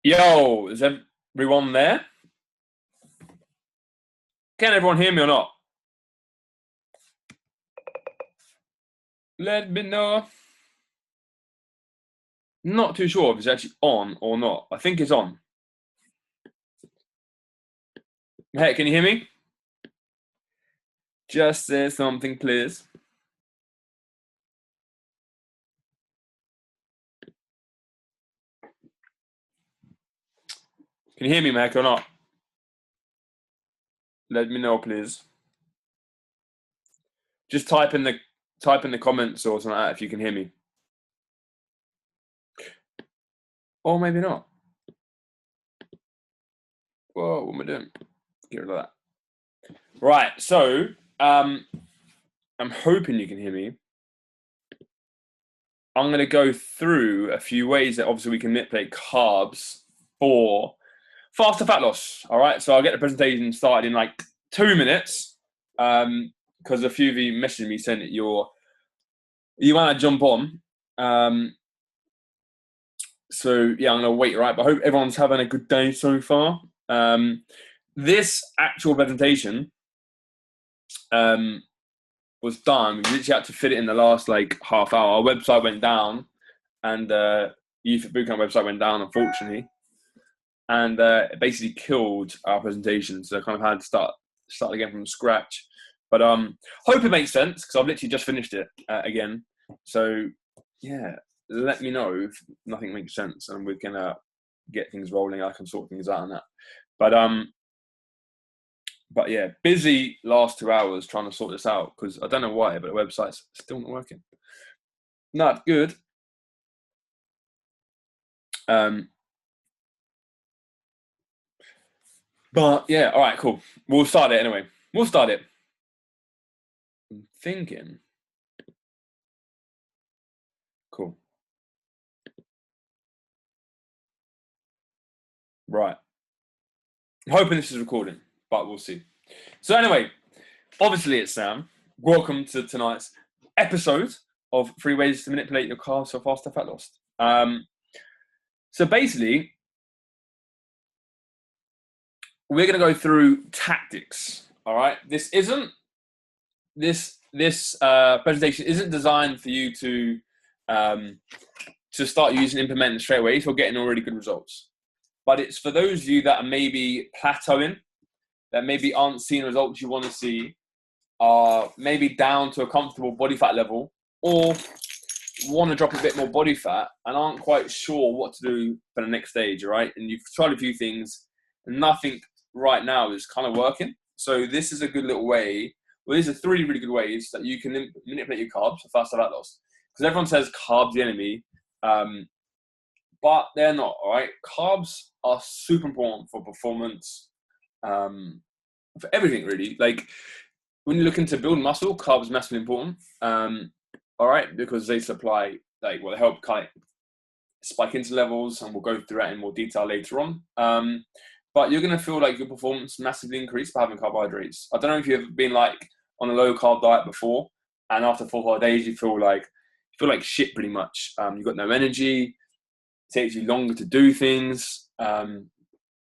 Yo, is everyone there? Can everyone hear me or not? Let me know. Not too sure if it's actually on or not. I think it's on. Hey, can you hear me? Just say something, please. Can you hear me, Mac, or not? Let me know, please. Just type in the comments or something like that if you can hear me. Or maybe not. Whoa, what am I doing? Get rid of that. Right, so I'm hoping you can hear me. I'm going to go through a few ways that obviously we can manipulate carbs for faster fat loss. All right, so I'll get the presentation started in like 2 minutes because a few of you messaged me saying that you want to jump on. So yeah, I'm going to wait, right? But I hope everyone's having a good day so far. This actual presentation was done. We literally had to fit it in the last like half hour. Our website went down, and Youth at Bootcamp website went down, unfortunately, and it basically killed our presentation. So I kind of had to start again from scratch. But hope it makes sense because I've literally just finished it again. So yeah, let me know if nothing makes sense, and we can get things rolling. I can sort things out on that. But yeah, busy last 2 hours trying to sort this out because I don't know why, but the website's still not working. Not good. But yeah, all right, cool. We'll start it anyway. We'll start it. I'm thinking. Cool. Right. I'm hoping this is recording, but we'll see. So anyway, obviously it's Sam. Welcome to tonight's episode of 3 Ways to Manipulate Your Carbs for Faster Fat Loss. So basically, we're going to go through tactics. All right. This presentation isn't designed for you to start using and implementing straight away if you're getting already good results. But it's for those of you that are maybe plateauing, that maybe aren't seeing results you want to see, are maybe down to a comfortable body fat level, or want to drop a bit more body fat and aren't quite sure what to do for the next stage, right? And you've tried a few things, and nothing right now is kind of working. So this is a good little way. Well, these are 3 really good ways that you can manipulate your carbs for faster fat loss. Because everyone says carbs the enemy, but they're not, all right? Carbs are super important for performance, for everything really. Like when you're looking to build muscle, carbs are massively important, all right? Because they supply, they help kind of spike into levels, and we'll go through that in more detail later on. But you're going to feel like your performance massively increased by having carbohydrates. I don't know if you've been like on a low carb diet before, and after 4 or 5 days, you feel like shit pretty much. You've got no energy. It takes you longer to do things.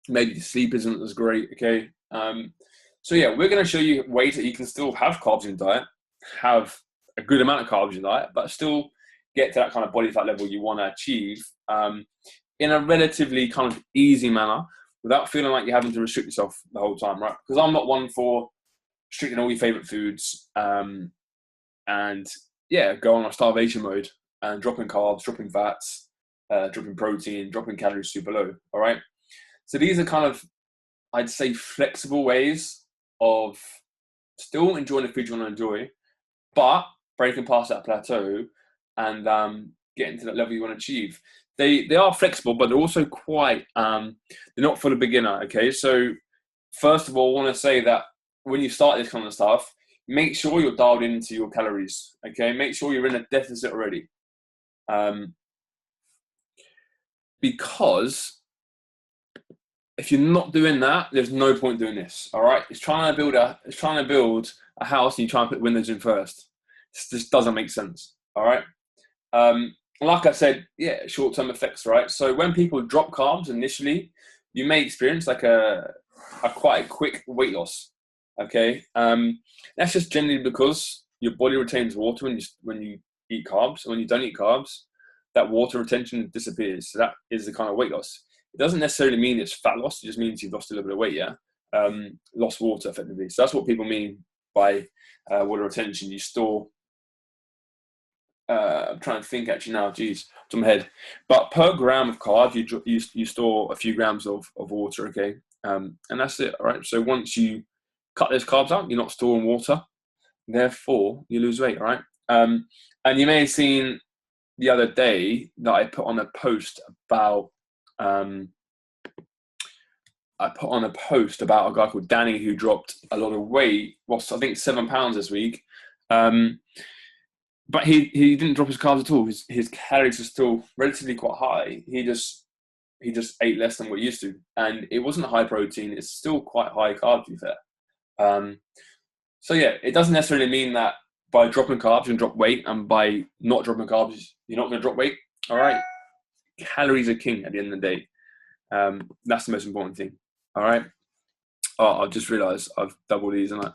Maybe the sleep isn't as great. Okay. So yeah, we're going to show you ways that you can still have carbs in your diet, have a good amount of carbs in your diet, but still get to that kind of body fat level you want to achieve in a relatively kind of easy manner, without feeling like you're having to restrict yourself the whole time, right? Because I'm not one for restricting all your favorite foods and yeah, go on a starvation mode and dropping carbs, dropping fats, dropping protein, dropping calories super low, all right? So these are kind of, I'd say, flexible ways of still enjoying the food you want to enjoy, but breaking past that plateau and getting to that level you want to achieve. They are flexible, but they're also quite, they're not for the beginner, okay? So first of all, I want to say that when you start this kind of stuff, make sure you're dialed into your calories, okay? Make sure you're in a deficit already. Because if you're not doing that, there's no point doing this, all right? It's trying to build a house and you try and put windows in first. This doesn't make sense, all right? like I said, yeah, short-term effects, right? So when people drop carbs initially, you may experience like a quite a quick weight loss. Okay, that's just generally because your body retains water when you eat carbs. And when you don't eat carbs, that water retention disappears. So that is the kind of weight loss. It doesn't necessarily mean it's fat loss. It just means you've lost a little bit of weight. Yeah, lost water effectively. So that's what people mean by water retention. You store. I'm trying to think actually now. Geez, to my head. But per gram of carbs, you store a few grams of water. Okay, and that's it. All right. So once you cut those carbs out, you're not storing water. Therefore, you lose weight. All right. And you may have seen the other day that I put on a post about a guy called Danny who dropped a lot of weight. Lost I think 7 pounds this week. But he didn't drop his carbs at all. His calories are still relatively quite high. He just ate less than what he used to, and it wasn't high protein. It's still quite high carb, to be fair. So yeah, it doesn't necessarily mean that by dropping carbs you can drop weight, and by not dropping carbs you're not going to drop weight. All right, calories are king at the end of the day. That's the most important thing. All right. Oh, I've just realised I've doubled these, and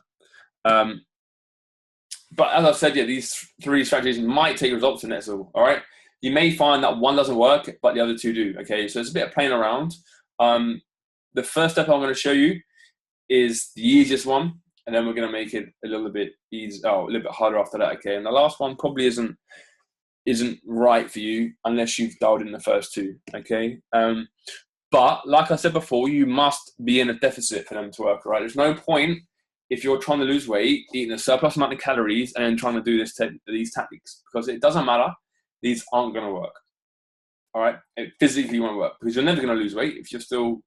but as I've said, yeah, these 3 strategies might take results in it. So, all right, you may find that one doesn't work, but the other 2 do. Okay, so it's a bit of playing around. The first step I'm going to show you is the easiest one, and then we're going to make it a little bit a little bit harder after that. Okay, and the last one probably isn't right for you unless you've dialed in the first 2. Okay, but like I said before, you must be in a deficit for them to work. Right, there's no point. If you're trying to lose weight, eating a surplus amount of calories and then trying to do these tactics, because it doesn't matter. These aren't going to work. All right? It physically won't work because you're never going to lose weight if you're still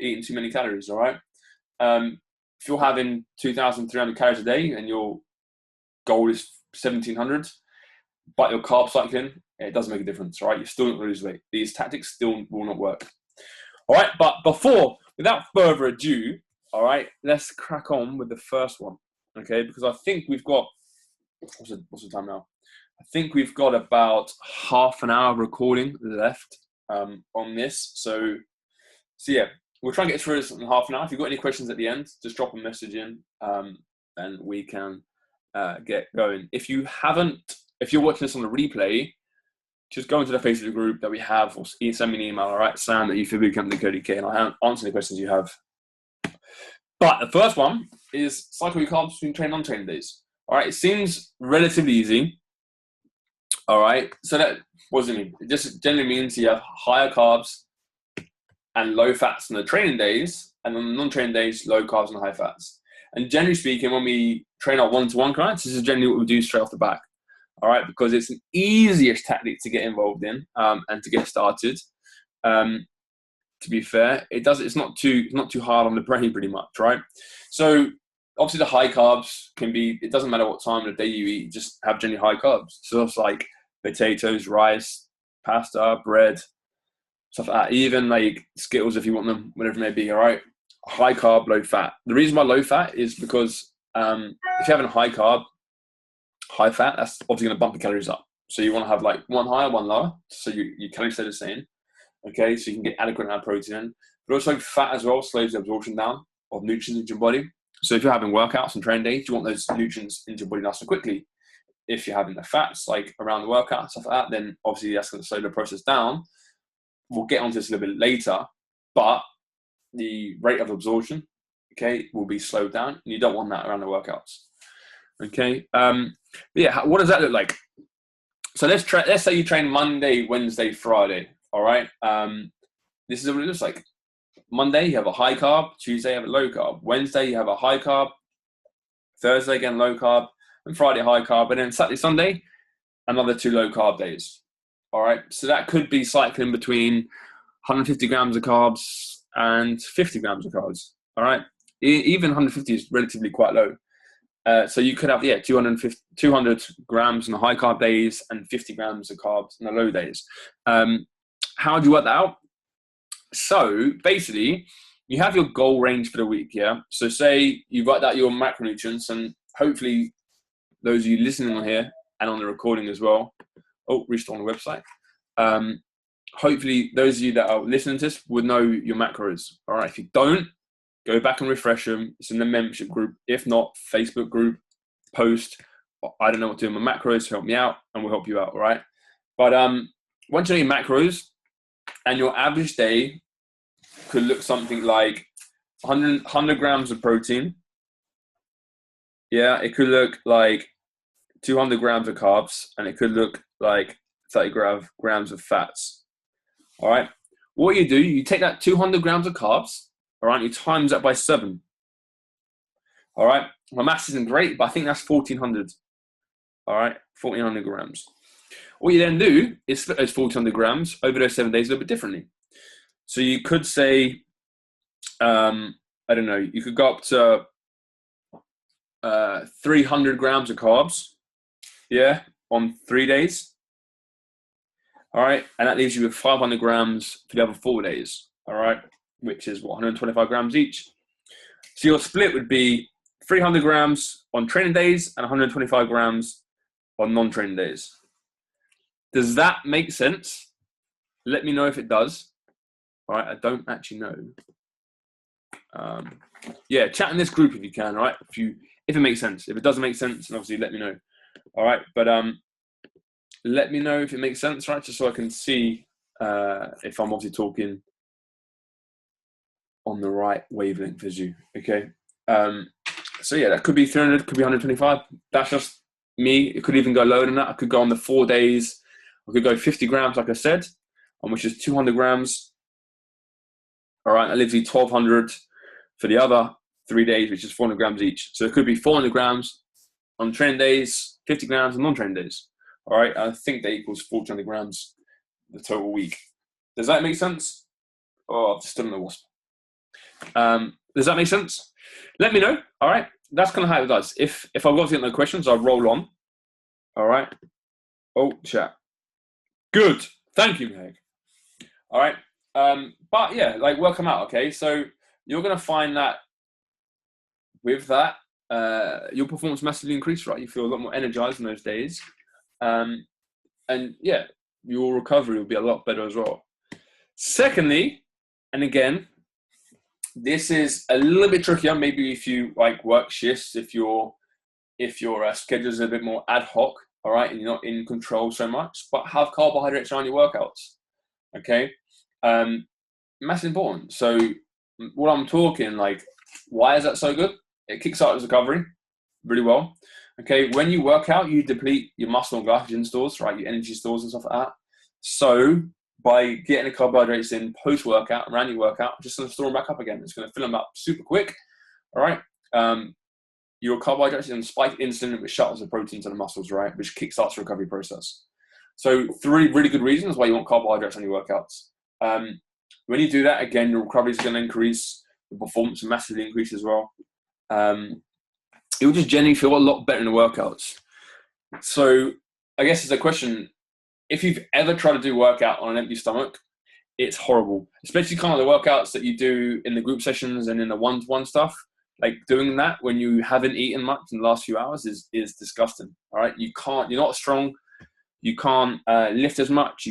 eating too many calories. All right? If you're having 2,300 calories a day and your goal is 1,700, but you're carb cycling, it doesn't make a difference. All right? You're still not going to lose weight. These tactics still will not work. All right? But without further ado, all right, let's crack on with the first one, okay? Because I think we've got, what's the time now? I think we've got about half an hour recording left on this. So yeah, we'll try and get through this in half an hour. If you've got any questions at the end, just drop a message in and we can get going. If you're watching this on the replay, just go into the Facebook group that we have or send me an email, all right? sam@youthfitbootcamp.co.uk, and I'll answer any questions you have. But the first one is cycle your carbs between train and non-training days. All right, it seems relatively easy. All right, so what does it mean? It just generally means you have higher carbs and low fats on the training days, and on the non-training days, low carbs and high fats. And generally speaking, when we train our one-to-one clients, this is generally what we do straight off the back. All right, because it's an easiest tactic to get involved in and to get started. To be fair, it's not too hard on the brain, pretty much, right? So obviously the high carbs it doesn't matter what time of the day you eat, just have generally high carbs. So it's like potatoes, rice, pasta, bread, stuff like that. Even like Skittles if you want them, whatever it may be, all right? High carb, low fat. The reason why low fat is because if you're having high carb, high fat, that's obviously going to bump the calories up. So you want to have like one higher, one lower, so your calories stay the same. Okay, so you can get adequate amount of protein in. But also fat as well slows the absorption down of nutrients into your body. So if you're having workouts and training days, you want those nutrients into your body nice and quickly. If you're having the fats like around the workout, stuff like that, then obviously that's going to slow the process down. We'll get onto this a little bit later, but the rate of absorption, okay, will be slowed down. And you don't want that around the workouts. Okay, but yeah, what does that look like? So let's say you train Monday, Wednesday, Friday. All right. This is what it looks like. Monday, you have a high carb. Tuesday, you have a low carb. Wednesday, you have a high carb. Thursday, again, low carb. And Friday, high carb. And then Saturday, Sunday, another 2 low carb days. All right. So that could be cycling between 150 grams of carbs and 50 grams of carbs. All right. Even 150 is relatively quite low. So you could have 200 grams on the high carb days and 50 grams of carbs on the low days. How do you work that out? So basically, you have your goal range for the week, yeah? So say you've worked out your macronutrients, and hopefully those of you listening on here and on the recording as well, Oh, restore on the website. Hopefully, those of you that are listening to this would know your macros. All right. If you don't, go back and refresh them. It's in the membership group. If not, Facebook group, post. I don't know what to do with my macros. Help me out, and we'll help you out. All right. But once you know your macros, and your average day could look something like 100 grams of protein. Yeah, it could look like 200 grams of carbs, and it could look like 30 grams of fats. All right. What you do, you take that 200 grams of carbs, all right, you times that by 7. All right. My maths isn't great, but I think that's 1,400. All right, 1,400 grams. What you then do is split those 1,400 grams over those 7 days a little bit differently. So you could say, I don't know, you could go up to 300 grams of carbs, yeah, on 3 days. All right, and that leaves you with 500 grams for the other 4 days, all right, which is what, 125 grams each. So your split would be 300 grams on training days and 125 grams on non-training days. Does that make sense? Let me know if it does. All right, I don't actually know. Yeah, chat in this group if you can. All right, if it makes sense. If it doesn't make sense, then obviously let me know. All right, but let me know if it makes sense, right? Just so I can see if I'm obviously talking on the right wavelength as you. Okay. So yeah, that could be 300, could be 125. That's just me. It could even go lower than that. I could go on the 4 days. I could go 50 grams, like I said, which is 200 grams. All right, that leaves you 1,200 for the other 3 days, which is 400 grams each. So it could be 400 grams on training days, 50 grams on non-training days. All right, I think that equals 1,400 grams the total week. Does that make sense? Oh, I've still in the wasp. Does that make sense? Let me know. All right, that's kind of how it does. If I've got to get no questions, I'll roll on. All right. Oh, chat. Good. Thank you, Meg. All right. But yeah, like work them out. Okay, so you're gonna find that with that, your performance massively increased. Right, you feel a lot more energized in those days, and yeah, your recovery will be a lot better as well. Secondly, and again, this is a little bit trickier. Maybe if you like work shifts, if your schedule is a bit more ad hoc, all right, and you're not in control so much, but have carbohydrates around your workouts. Okay, massively important. So what I'm talking, like, why is that so good? It kickstarts recovery really well. Okay, when you work out, you deplete your muscle and glycogen stores, right? Your energy stores and stuff like that. So by getting the carbohydrates in post-workout, around your workout, just going to store them back up again. It's going to fill them up super quick. All right. Your carbohydrates and spike insulin, which shuttles the protein to the muscles, right? Which kickstarts the recovery process. So 3 really good reasons why you want carbohydrates on your workouts. When you do that, again, your recovery is going to increase. The performance will massively increase as well. It will just generally feel a lot better in the workouts. So I guess it's a question, if you've ever tried to do workout on an empty stomach, it's horrible. Especially kind of the workouts that you do in the group sessions and in the one-to-one stuff. Like doing that when you haven't eaten much in the last few hours is disgusting. All right, you're not strong. You can't lift as much.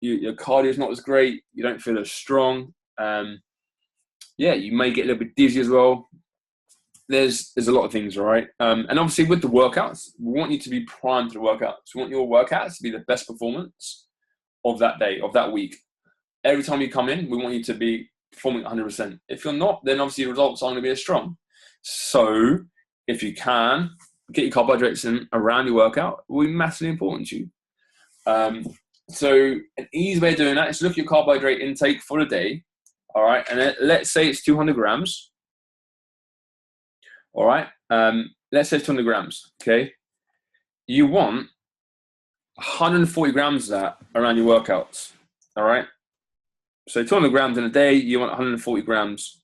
Your cardio is not as great. You don't feel as strong. Yeah, you may get a little bit dizzy as well. There's a lot of things, all right? And obviously with the workouts, we want you to be primed to the workouts. We want your workouts to be the best performance of that day, of that week. Every time you come in, we want you to be performing 100%. If you're not, then obviously your results aren't going to be as strong. So if you can, get your carbohydrates in around your workout, it will be massively important to you. So an easy way of doing that is to look at your carbohydrate intake for the day, all right? And let's say it's 200 grams. All right, let's say it's 200 grams, okay? You want 140 grams of that around your workouts, all right? So 200 grams in a day, you want 140 grams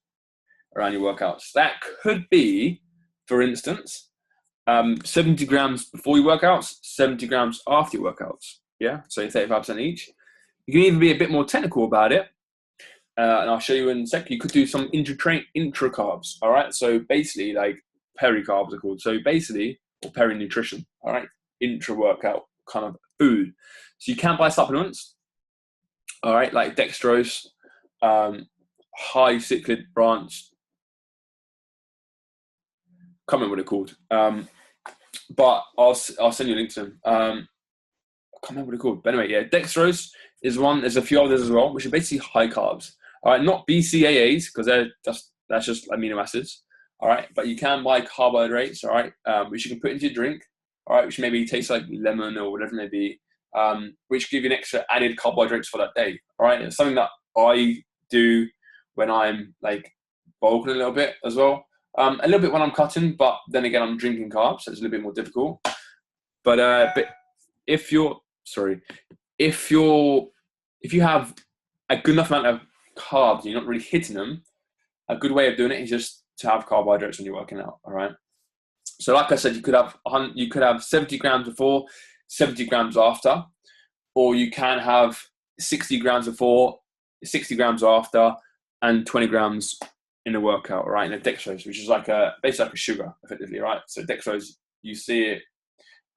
around your workouts. That could be, for instance, 70 grams before your workouts, 70 grams after your workouts, yeah? So 35% each. You can even be a bit more technical about it, and I'll show you in a sec. You could do some intra carbs, all right? So basically, like peri carbs are called. So basically, or peri nutrition, all right? Intra workout kind of food. So you can buy supplements, all right, like dextrose, high cichlid branch. Can't remember what they're called, but I'll send you a link to them. I can't remember what they're called, but anyway, yeah, dextrose is one. There's a few others as well, which are basically high carbs. All right, not BCAAs because that's just amino acids. All right, but you can buy carbohydrates. All right, which you can put into your drink. All right, which maybe tastes like lemon or whatever it may be, which give you an extra added carbohydrates for that day. All right, it's something that I do when I'm like bulking a little bit as well. A little bit when I'm cutting, but then again, I'm drinking carbs, so it's a little bit more difficult. But if you're if you have a good enough amount of carbs, you're not really hitting them. A good way of doing it is just to have carbohydrates when you're working out. All right. So, like I said, you could have 70 grams before, 70 grams after, or you can have 60 grams before, 60 grams after, and 20 grams in a workout, right? In a dextrose, which is basically like a sugar, effectively, right? So dextrose, you see it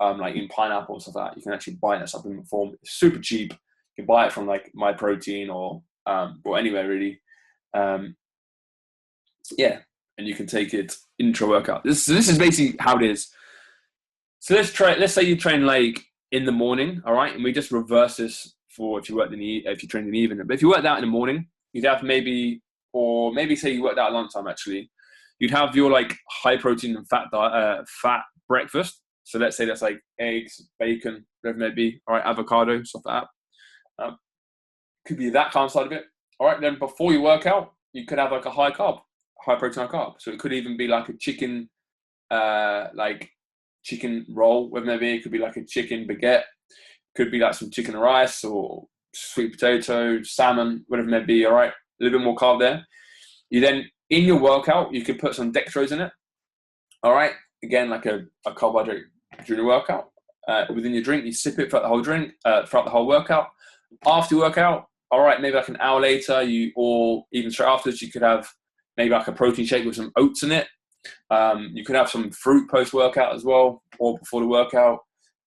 like in pineapple and stuff like that. You can actually buy it in a supplement form. It's super cheap. You can buy it from like My Protein or anywhere really. Yeah, and you can take it intra workout. This is basically how it is. So let's say you train like in the morning, all right, and we just reverse this for if you train in the evening. But if you worked out in the morning, you'd have maybe say you worked out at lunchtime actually, you'd have your like high protein and fat breakfast. So let's say that's like eggs, bacon, whatever it may be, all right, avocado, stuff like that. Could be that kind of side of it. All right, then before you work out, you could have like a high protein, high carb. So it could even be like a chicken, chicken roll, whatever it may be. It could be like a chicken baguette. Could be like some chicken and rice or sweet potato, salmon, whatever it may be. All right, a little bit more carb there. You then, in your workout, you could put some dextrose in it. All right, again, like a carbohydrate during the workout. Within your drink, you sip it throughout the whole drink, throughout the whole workout. After you workout, all right, maybe like an hour later, or even straight afterwards, you could have maybe like a protein shake with some oats in it. You could have some fruit post-workout as well, or before the workout.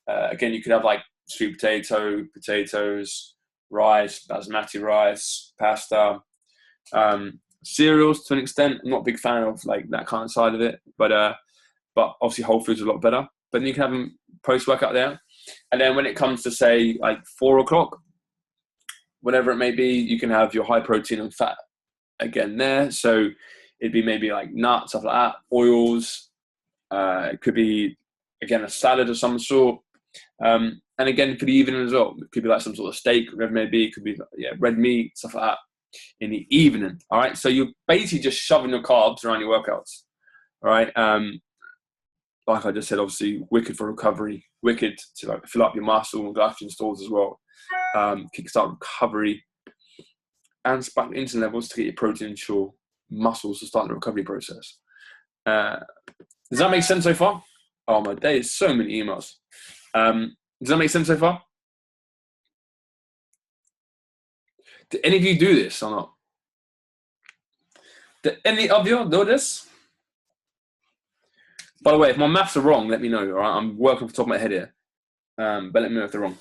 Again, you could have like sweet potato, potatoes, rice, basmati rice, pasta, cereals to an extent. I'm not a big fan of like that kind of side of it, but obviously whole foods are a lot better. But then you can have them post-workout there. And then when it comes to say like 4 o'clock, whatever it may be, you can have your high protein and fat again there. So it'd be maybe like nuts, stuff like that, oils. It could be, again, a salad of some sort. And again, for the evening as well, it could be like some sort of steak, whatever it may be. It could be red meat, stuff like that in the evening. All right. So you're basically just shoving your carbs around your workouts. All right. Like I just said, obviously wicked for recovery, wicked to like fill up your muscle and glycogen stores as well. Kickstart recovery and spike insulin levels to get your protein and your muscles to start the recovery process. Does that make sense so far? Oh my days, so many emails. Does that make sense so far? Do any of you do this or not? Do any of you do this? By the way, if my maths are wrong, let me know. All right, I'm working off the top of my head here, but let me know if they're wrong.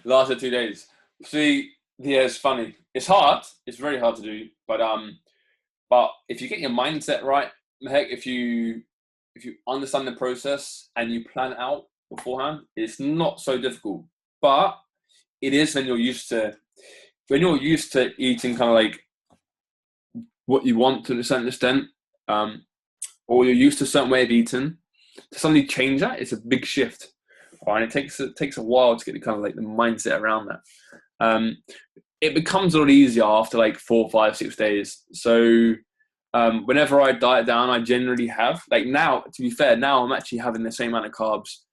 Lasted 2 days. See, yeah, it's funny. It's hard. It's very hard to do, but if you get your mindset right, heck, if you understand the process and you plan out beforehand, it's not so difficult. But it is when you're used to eating kind of like what you want to a certain extent, or you're used to a certain way of eating. To suddenly change that, it's a big shift. And it takes a while to get the kind of like the mindset around that. It becomes a lot easier after like 4, 5, 6 days. So whenever I diet down, I generally have like now. To be fair, now I'm actually having the same amount of carbs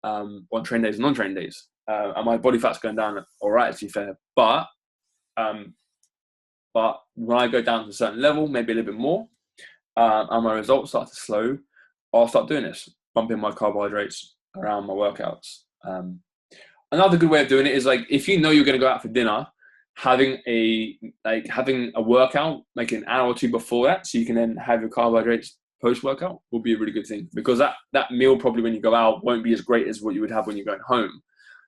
on train days and non-train days, and my body fat's going down all right. To be fair, but when I go down to a certain level, maybe a little bit more, and my results start to slow, I'll start doing this, bumping my carbohydrates around my workouts. Another good way of doing it is like if you know you're going to go out for dinner, having a workout like an hour or two before that, so you can then have your carbohydrates post workout, will be a really good thing, because that meal probably when you go out won't be as great as what you would have when you're going home.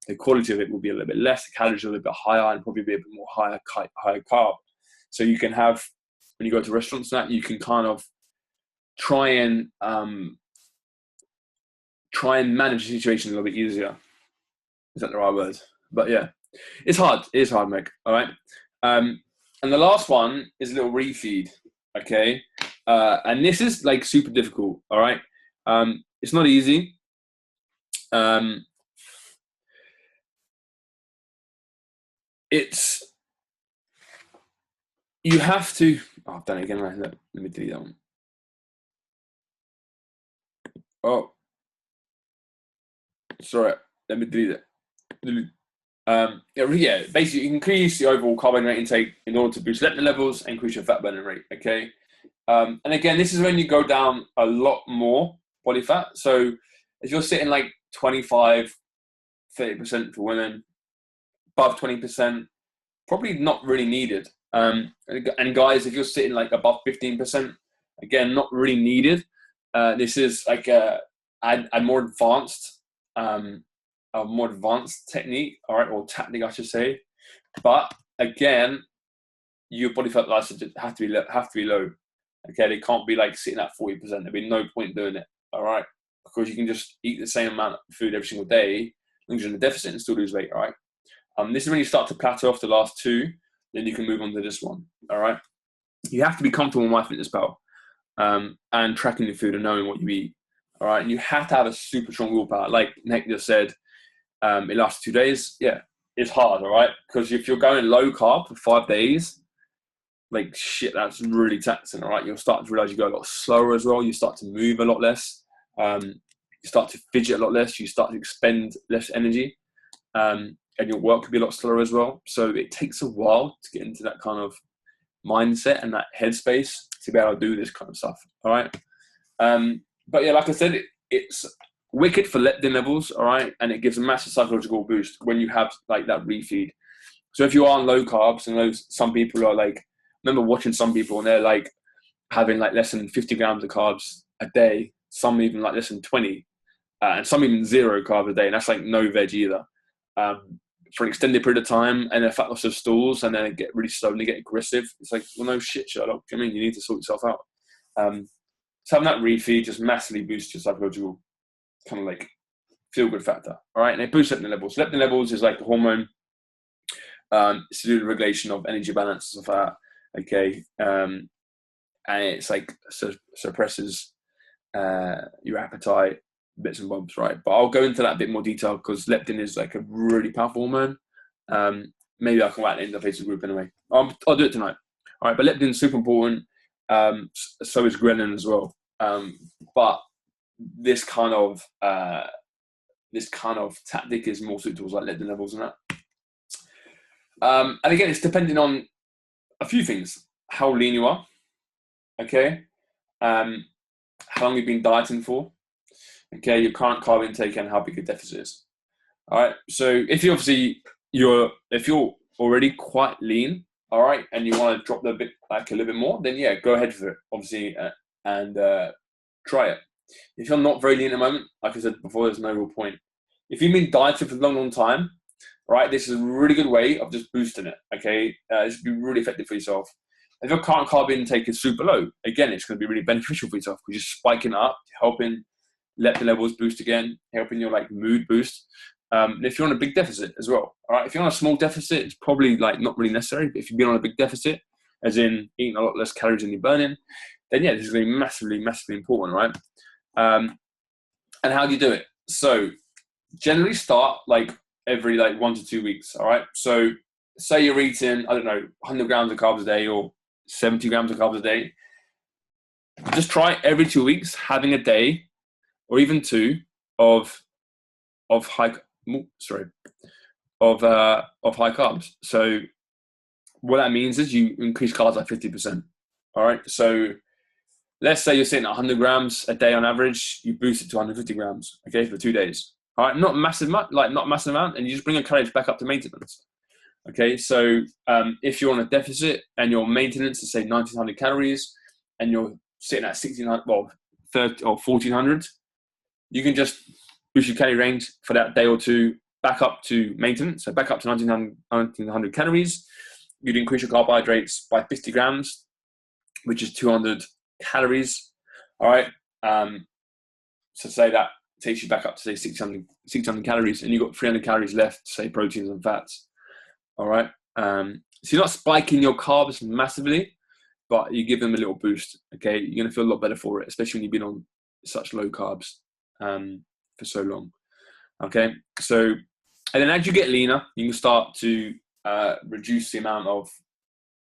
The quality of it will be a little bit less, the calories are a little bit higher, and probably be a bit more higher carb. So you can have, when you go to restaurants and that, you can kind of try and manage the situation a little bit easier. Is that the right word? But yeah, it's hard. It is hard, Meg. All right. And the last one is a little refeed. Okay. And this is like super difficult. All right. It's not easy. You have to. Oh, I've done it again. Right? Let me delete that one. Oh, sorry. Let me delete it. Yeah, basically, you increase the overall carbohydrate intake in order to boost leptin levels and increase your fat burning rate. Okay. And again, this is when you go down a lot more body fat. So if you're sitting like 25, 30% for women, above 20%, probably not really needed. And guys, if you're sitting like above 15%, again, not really needed. This is like a more advanced technique, all right, or tactic, I should say. But again, your body fat license have to be low. Okay, they can't be like sitting at 40%. There'd be no point doing it. All right, because you can just eat the same amount of food every single day, as long as you're in a deficit, and still lose weight. All right. This is when you start to plateau off the last two. Then you can move on to this one. All right. You have to be comfortable with MyFitnessPal, and tracking your food and knowing what you eat. All right. And you have to have a super strong willpower. Like Nick just said, it lasts 2 days. Yeah, it's hard. All right, because if you're going low carb for 5 days, like shit, that's really taxing. All right, you'll start to realize you go a lot slower as well. You start to move a lot less. You start to fidget a lot less. You start to expend less energy, and your work could be a lot slower as well. So it takes a while to get into that kind of mindset and that headspace to be able to do this kind of stuff. All right, but yeah, like I said, it's wicked for leptin levels. All right, and it gives a massive psychological boost when you have like that refeed. So if you are on low carbs, and some people are like, I remember watching some people and they're like having like less than 50 grams of carbs a day, some even like less than 20, and some even 0 carbs a day, and that's like no veg either, for an extended period of time, and then fat loss of stools, and then it get really slowly get aggressive. It's like, well, no shit, Sherlock. I mean, you need to sort yourself out. So having that refeed just massively boosts your psychological kind of like feel good factor. All right, and it boosts leptin levels. Leptin levels is like a hormone. It's to do with the regulation of energy balance of fat. Okay, and it's like suppresses your appetite, bits and bobs, right? But I'll go into that a bit more detail because leptin is like a really powerful hormone. Maybe I can write it in the Facebook group anyway. I'll do it tonight. All right, but leptin is super important. So is ghrelin as well. But this kind of tactic is more suited towards like leptin levels and that. And again, it's depending on a few things: how lean you are, okay, how long you've been dieting for, okay, your current carb intake, and how big your deficit is. All right. So if you're already quite lean, all right, and you want to drop a little bit more, then yeah, go ahead for it, obviously, and try it. If you're not very lean at the moment, like I said before, there's no real point. If you've been dieting for a long time, right, this is a really good way of just boosting it. Okay, this would be really effective for yourself. If your current carb intake is super low, again, it's going to be really beneficial for yourself because you're spiking up, helping leptin levels boost again, helping your like mood boost. And if you're on a big deficit as well, all right. If you're on a small deficit, it's probably like not really necessary. But if you've been on a big deficit, as in eating a lot less calories than you're burning, then yeah, this is going to be massively, massively important, right? And how do you do it? So generally start like every like 1 to 2 weeks, all right? So say you're eating, I don't know, 100 grams of carbs a day or 70 grams of carbs a day. Just try every 2 weeks having a day or even two of high carbs. So what that means is you increase carbs by 50%. All right. So let's say you're sitting at 100 grams a day on average, you boost it to 150 grams, okay, for 2 days. All right, not massive, not massive amount, and you just bring your calories back up to maintenance. Okay, so if you're on a deficit and your maintenance is say 1900 calories, and you're sitting at 1600, well, 30 or 1400, you can just boost your calorie range for that day or two back up to maintenance, so back up to 1900 calories. You'd increase your carbohydrates by 50 grams, which is 200 calories. All right. So say that takes you back up to say 600 calories, and you've got 300 calories left, say proteins and fats. All right. So you're not spiking your carbs massively, but you give them a little boost. Okay. You're going to feel a lot better for it, especially when you've been on such low carbs for so long. Okay. So, and then as you get leaner, you can start to reduce the amount of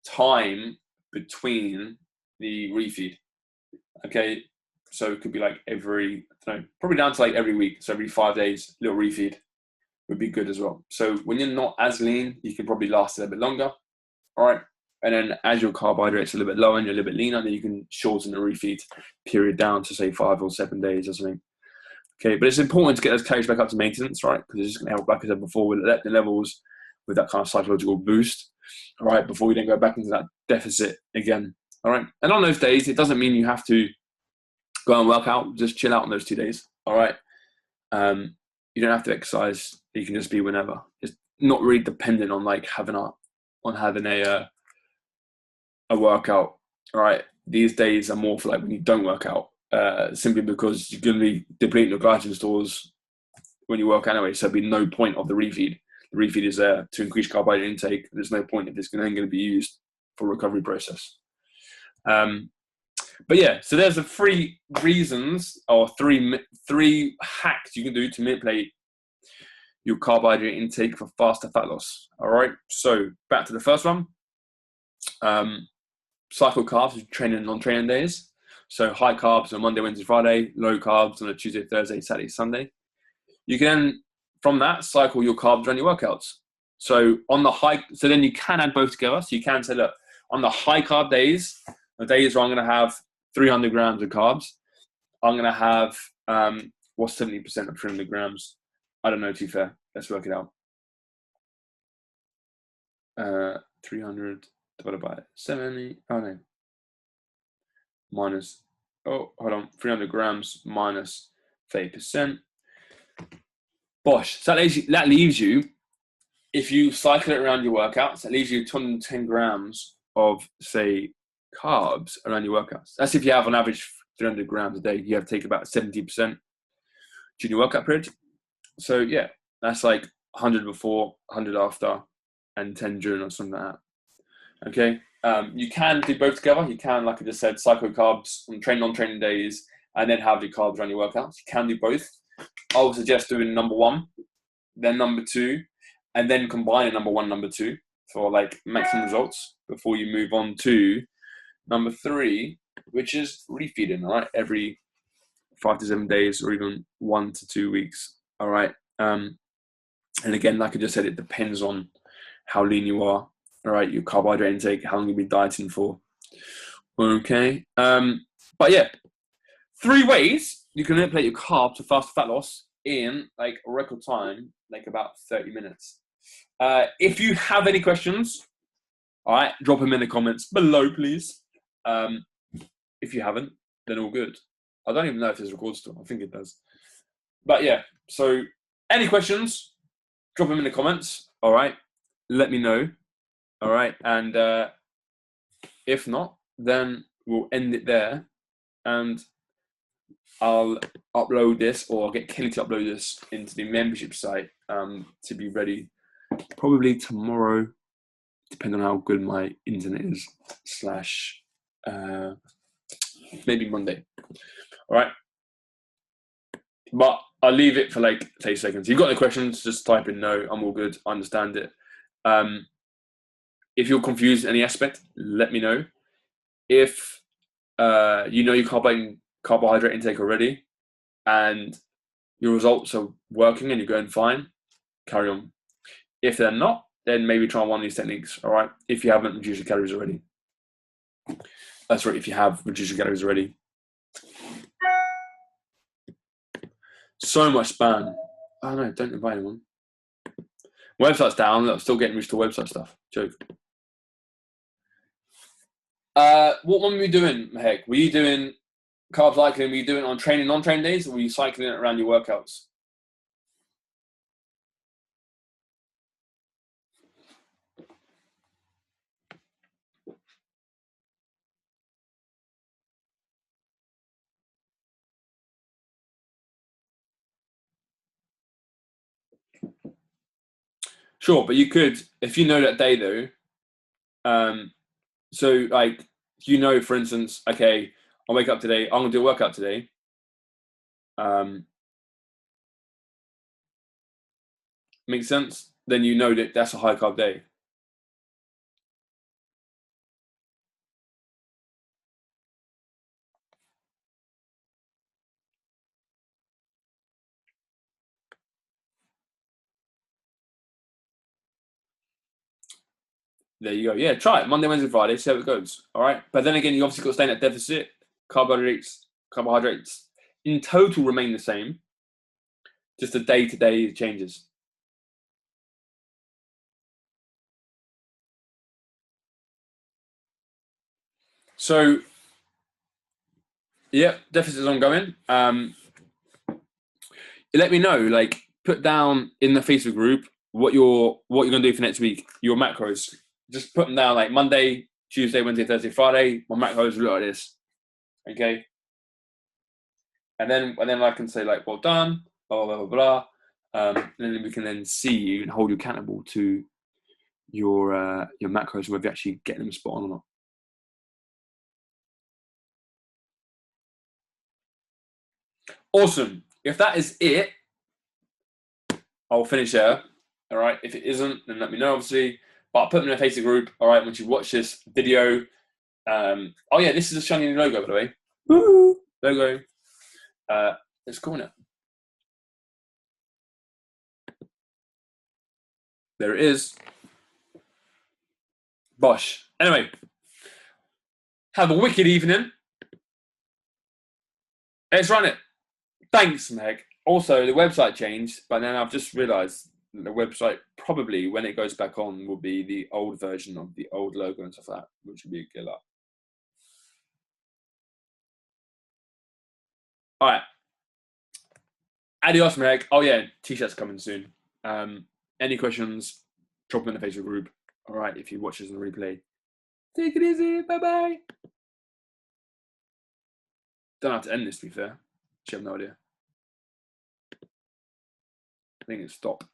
time between the refeed. Okay, so it could be like every, I don't know, probably down to like every week. So every 5 days, little refeed would be good as well. So when you're not as lean, you can probably last a little bit longer. All right. And then as your carbohydrates are a little bit lower and you're a little bit leaner, then you can shorten the refeed period down to say 5 or 7 days or something. Okay, but it's important to get those calories back up to maintenance, right? Because it's just going to help, like I said before, with the levels, with that kind of psychological boost, all right, before we then go back into that deficit again, all right? And on those days, it doesn't mean you have to go and work out, just chill out on those 2 days, all right? You don't have to exercise, you can just be whenever. It's not really dependent on like having a workout, all right? These days are more for like when you don't work out. Simply because you're going to be depleting your glycogen stores when you work anyway, so there'll be no point of the refeed. The refeed is there to increase carbohydrate intake. There's no point if it's going to be used for recovery process. But yeah, so there's the 3 reasons or three hacks you can do to manipulate your carbohydrate intake for faster fat loss. All right, so back to the first one. Cycle carbs, training and non-training days. So high carbs on Monday, Wednesday, Friday, low carbs on a Tuesday, Thursday, Saturday, Sunday. You can, from that, cycle your carbs around your workouts. So on the high, so then you can add both together. So you can say, look, on the high carb days, the days where I'm going to have 300 grams of carbs, I'm going to have, what's 70% of 300 grams? I don't know, to be fair. Let's work it out. 300 divided by 70, oh no. Minus, 300 grams minus 30%. Bosh. So that leaves you, if you cycle it around your workouts, that leaves you 210 grams of, say, carbs around your workouts. That's if you have on average 300 grams a day. You have to take about 70% during your workout period. So yeah, that's like 100 before, 100 after, and 10 during or something like that. Okay. You can do both together. You can, like I just said, cycle carbs on non-training days and then have your carbs around your workouts. You can do both. I would suggest doing number 1, then number 2, and then combining number 1, number 2 for like maximum results before you move on to number 3, which is refeeding, all right? Every 5 to 7 days or even 1 to 2 weeks, all right? And again, like I just said, it depends on how lean you are. All right, your carbohydrate intake, how long you've been dieting for. Okay. But yeah, 3 ways you can manipulate your carbs for faster fat loss in like a record time, like about 30 minutes. If you have any questions, all right, drop them in the comments below, please. If you haven't, then all good. I don't even know if this records still. I think it does. But yeah, so any questions, drop them in the comments. All right, let me know. All right, and if not, then we'll end it there, and I'll upload this, or I'll get Kelly to upload this into the membership site to be ready probably tomorrow, depending on how good my internet is, / maybe Monday. All right, but I'll leave it for like 30 seconds. If you've got any questions, just type in no. I'm all good. I understand it. If you're confused in any aspect, let me know. If you know your carbohydrate intake already and your results are working and you're going fine, carry on. If they're not, then maybe try one of these techniques, all right? If you haven't reduced your calories already. That's right, if you have reduced your calories already. So much spam. Oh no, don't invite anyone. Website's down. I'm still getting used to website stuff. Joke. What one were you doing, Heck? Were you doing carb cycling? Were you doing it on training, non-train days, or were you cycling it around your workouts? Sure, but you could, if you know that day though. So like, for instance, okay, I'll wake up today. I'm gonna do a workout today. Makes sense. Then you know that that's a high carb day. There you go. Yeah, try it. Monday, Wednesday, Friday. See how it goes. All right. But then again, you obviously got to stay in that deficit. Carbohydrates in total remain the same. Just the day-to-day changes. So, yeah, deficit is ongoing. Let me know. Like, put down in the Facebook group what you're gonna do for next week. Your macros. Just put them down. Like Monday, Tuesday, Wednesday, Thursday, Friday. My macros look like this. Okay. And then I can say like, well done, blah blah blah blah. And then we can then see you and hold you accountable to your macros, whether you actually get them spot on or not. Awesome. If that is it, I'll finish there. All right. If it isn't, then let me know, obviously. But I'll put them in a Facebook group. All right. Once you watch this video. Oh yeah, this is a shiny new logo, by the way. Woo! Logo. It's cool now. There it is. Bosh. Anyway, have a wicked evening. Let's run it. Thanks, Meg. Also, the website changed, but then I've just realised the website probably, when it goes back on, will be the old version of the old logo and stuff like that, which would be a killer. All right. Adios, Meg. Oh, yeah, t-shirts coming soon. Any questions, drop them in the Facebook group. All right, if you watch this on the replay. Take it easy. Bye-bye. Don't have to end this, to be fair. Actually, I have no idea. I think it's stop.